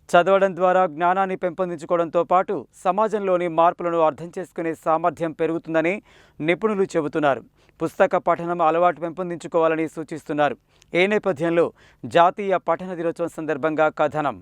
చదవడం ద్వారా జ్ఞానాన్ని పెంపొందించుకోవడంతో పాటు సమాజంలోని మార్పులను అర్థం చేసుకునే సామర్థ్యం పెరుగుతుందని నిపుణులు చెబుతున్నారు. పుస్తక పఠనం అలవాటు పెంపొందించుకోవాలని సూచిస్తున్నారు. ఈ నేపథ్యంలో జాతీయ పఠన దినోత్సవం సందర్భంగా కథనం.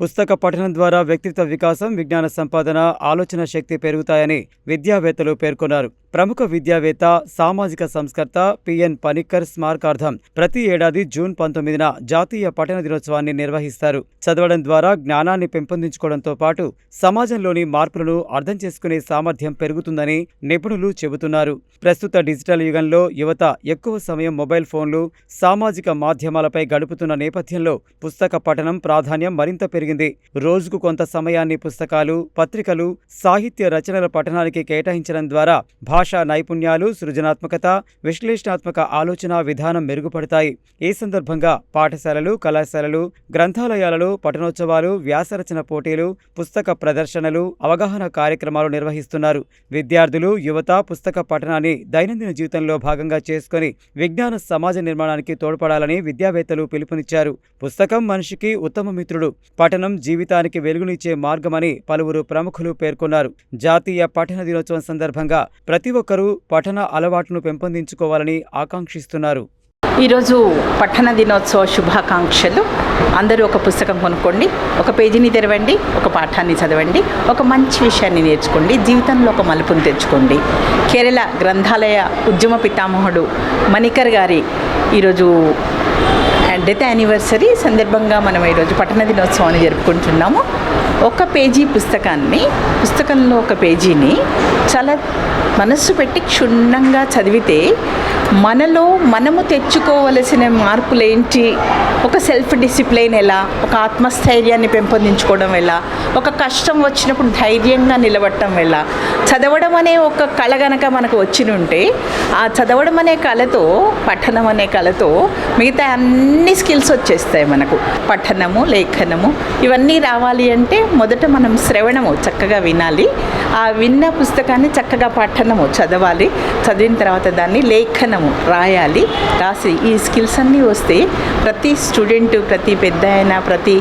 పుస్తక పఠనం ద్వారా వ్యక్తిత్వ వికాసం, విజ్ఞాన సంపాదన, ఆలోచన శక్తి పెరుగుతాయని విద్యావేత్తలు పేర్కొన్నారు. ప్రముఖ విద్యావేత్త, సామాజిక సంస్కర్త పిఎన్ పనిక్కర్ స్మారకార్థం ప్రతి ఏడాది జూన్ 19న జాతీయ పఠన దినోత్సవాన్ని నిర్వహిస్తారు. చదవడం ద్వారా జ్ఞానాన్ని పెంపొందించుకోవడంతో పాటు సమాజంలోని మార్పులను అర్థం చేసుకునే సామర్థ్యం పెరుగుతుందని నిపుణులు చెబుతున్నారు. ప్రస్తుత డిజిటల్ యుగంలో యువత ఎక్కువ సమయం మొబైల్ ఫోన్లు, సామాజిక మాధ్యమాలపై గడుపుతున్న నేపథ్యంలో పుస్తక పఠనం ప్రాధాన్యం మరింత పెరిగింది. రోజుకు కొంత సమయాన్ని పుస్తకాలు, పత్రికలు, సాహిత్య రచనల పఠనానికి కేటాయించడం ద్వారా భాషా నైపుణ్యాలు, సృజనాత్మకత, విశ్లేషణాత్మక ఆలోచన విధానం మెరుగుపడతాయి. ఈ సందర్భంగా పాఠశాలలు, కళాశాలలు, గ్రంథాలయాలలో పఠనోత్సవాలు, వ్యాసరచన పోటీలు, పుస్తక ప్రదర్శనలు, అవగాహన కార్యక్రమాలు నిర్వహిస్తున్నారు. విద్యార్థులు, యువత పుస్తక పఠనాన్ని దైనందిన జీవితంలో భాగంగా చేసుకుని విజ్ఞాన సమాజ నిర్మాణానికి తోడ్పడాలని విద్యావేత్తలు పిలుపునిచ్చారు. పుస్తకం మనిషికి ఉత్తమ మిత్రుడు. పఠనం జీవితానికి వెలుగునిచ్చే మార్గమని పలువురు ప్రముఖులు పేర్కొన్నారు. జాతీయ పఠన దినోత్సవం సందర్భంగా ప్రతి ఒక్కరూ పఠన అలవాటును పెంపొందించుకోవాలని ఆకాంక్షిస్తున్నారు. ఈరోజు పఠన దినోత్సవ శుభాకాంక్షలు. అందరూ ఒక పుస్తకం కొనుక్కోండి, ఒక పేజీని తెరవండి, ఒక పాఠాన్ని చదవండి, ఒక మంచి విషయాన్ని నేర్చుకోండి, జీవితంలో ఒక మలుపును తెచ్చుకోండి. కేరళ గ్రంథాలయ ఉద్యమ పితామహుడు మణికర్ గారి ఈరోజు డెత్ యానివర్సరీ సందర్భంగా మనం ఈరోజు పఠన దినోత్సవాన్ని జరుపుకుంటున్నాము. ఒక పేజీ పుస్తకంలో ఒక పేజీని చాలా మనస్సు పెట్టి క్షుణ్ణంగా చదివితే మనలో మనము తెచ్చుకోవలసిన మార్పులేంటి, ఒక సెల్ఫ్ డిసిప్లైన్ ఎలా, ఒక ఆత్మస్థైర్యాన్ని పెంపొందించుకోవడం ఎలా, ఒక కష్టం వచ్చినప్పుడు ధైర్యంగా నిలబడటం ఎలా, చదవడం అనే ఒక కళ గనక మనకు వచ్చినుంటే ఆ చదవడం అనే కళతో, పఠనం అనే కళతో మిగతా అన్ని స్కిల్స్ వచ్చేస్తాయి మనకు. పఠనము, లేఖనము ఇవన్నీ రావాలి అంటే మొదట మనం శ్రవణము చక్కగా వినాలి. ఆ విన్న పుస్తకాన్ని చక్కగా పఠనము చదవాలి. చదివిన తర్వాత దాన్ని లేఖనము రాయాలి. రాసి ఈ స్కిల్స్ అన్నీ వస్తే ప్రతి స్టూడెంట్, ప్రతి పెద్ద అయినా, ప్రతి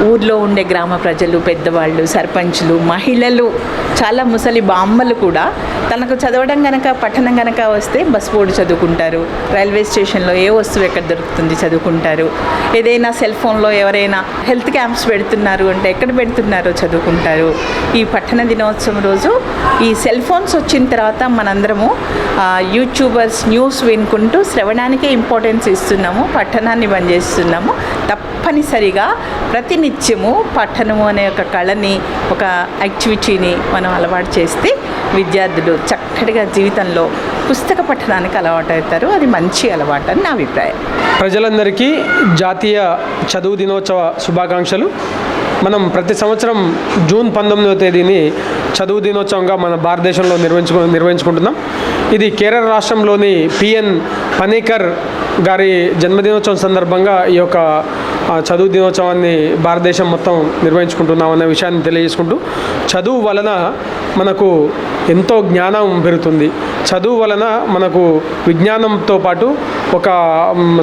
ఊర్లో ఉండే గ్రామ ప్రజలు, పెద్దవాళ్ళు, సర్పంచ్లు, మహిళలు, చాలా ముసలి బామ్మలు కూడా తనకు చదవడం గనక, పఠనం గనక వస్తే బస్ బోర్డు చదువుకుంటారు, రైల్వే స్టేషన్లో ఏ వస్తువు ఎక్కడ దొరుకుతుంది చదువుకుంటారు, ఏదైనా సెల్ ఫోన్లో ఎవరైనా హెల్త్ క్యాంప్స్ పెడుతున్నారు అంటే ఎక్కడ పెడుతున్నారో చదువుకుంటారు. ఈ పఠన దినోత్సవం రోజు ఈ సెల్ ఫోన్స్ వచ్చిన తర్వాత మనందరము యూట్యూబర్స్ న్యూస్ వినుకుంటూ శ్రవణానికే ఇంపార్టెన్స్ ఇస్తున్నాము, పఠనాన్ని బంద్ చేస్తున్నాము. తప్పనిసరిగా ప్రతినిత్యము పఠనము అనే ఒక కళని, ఒక యాక్టివిటీని మనం అలవాటు చేస్తే విద్యార్థులు చక్కటిగా జీవితంలో పుస్తక పఠనానికి అలవాటు అవుతారు. అది మంచి అలవాటు అని నా అభిప్రాయం. ప్రజలందరికీ జాతీయ చదువు దినోత్సవ శుభాకాంక్షలు. మనం ప్రతి సంవత్సరం జూన్ 19వ తేదీని చదువు దినోత్సవంగా మన భారతదేశంలో నిర్వహించుకుంటున్నాం. ఇది కేరళ రాష్ట్రంలోని పిఎన్ పనిక్కర్ గారి జన్మదినోత్సవం సందర్భంగా ఈ యొక్క చదువు దినోత్సవాన్ని భారతదేశం మొత్తం నిర్వహించుకుంటున్నాం అనే విషయాన్ని తెలియజేసుకుంటూ, చదువు వలన మనకు ఎంతో జ్ఞానం పెరుగుతుంది. చదువు వలన మనకు విజ్ఞానంతో పాటు ఒక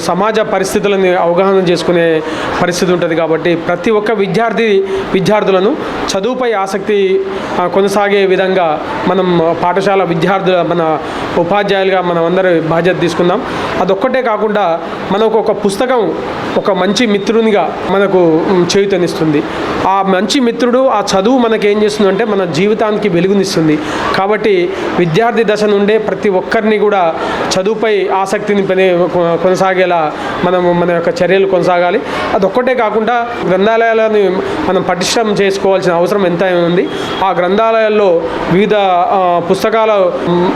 సమాజ పరిస్థితులను అవగాహన చేసుకునే పరిస్థితి ఉంటుంది. కాబట్టి ప్రతి ఒక్క విద్యార్థులను చదువుపై ఆసక్తి కొనసాగే విధంగా మనం పాఠశాల విద్యార్థుల, మన ఉపాధ్యాయులుగా మనం అందరూ బాధ్యత తీసుకుందాం. అదొక్కటే కాకుండా మనకు ఒక పుస్తకం ఒక మంచి మిత్రునిగా మనకు చేయూతనిస్తుంది. ఆ మంచి మిత్రుడు, ఆ చదువు మనకి ఏం చేస్తుందంటే మన జీవితానికి వెలుగునిస్తుంది. కాబట్టి విద్యార్థి దశ నుండే ప్రతి ఒక్కరిని కూడా చదువుపై ఆసక్తిని కొనసాగేలా మన యొక్క చర్యలు కొనసాగాలి. అదొక్కటే కాకుండా గ్రంథాలయాలను మనం పటిష్టం చేసుకోవాల్సిన అవసరం ఎంత ఉంది. ఆ గ్రంథాలయాల్లో వివిధ పుస్తకాల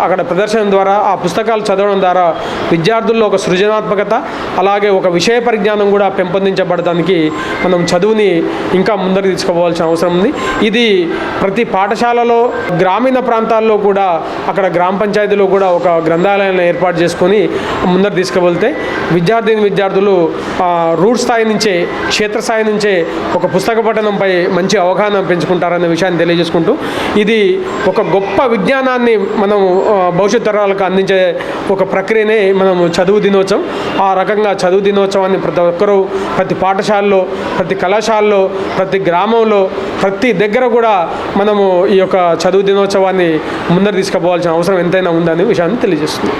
అక్కడ ప్రదర్శన ద్వారా, ఆ పుస్తకాలు చదవడం ద్వారా విద్యార్థుల్లో ఒక సృజనాత్మకత, అలాగే ఒక విషయ పరిజ్ఞానం కూడా పెంపొందించబడటానికి మనం చదువుని ఇంకా ముందరికి తీసుకోవాల్సిన అవసరం ఉంది. ఇది ప్రతి పాఠశాలలో, గ్రామీణ ప్రాంతాల్లో కూడా, అక్కడ గ్రామ పంచాయతీలో కూడా ఒక గ్రంథాలయాలను ఏర్పాటు చేసుకొని ముందరు తీసుకువెళ్తే విద్యార్థులు రూట్ స్థాయి నుంచే, క్షేత్రస్థాయి నుంచే ఒక పుస్తక పఠనంపై మంచి అవగాహన పెంచుకుంటారనే విషయాన్ని తెలియజేసుకుంటూ, ఇది ఒక గొప్ప విజ్ఞానాన్ని మనం భవిష్యత్ తరాలకు అందించే ఒక ప్రక్రియనే మనం చదువు దినోత్సవం. ఆ రకంగా చదువు దినోత్సవాన్ని ప్రతి ఒక్కరూ, ప్రతి పాఠశాలలో, ప్రతి కళాశాలలో, ప్రతి గ్రామంలో, ప్రతి దగ్గర కూడా మనము ఈ యొక్క చదువు దినోత్సవాన్ని ముందర తీసుకుపోవాల్సిన అవసరం ఎంతైనా ఉందనే విషయాన్ని తెలియజేస్తుంది.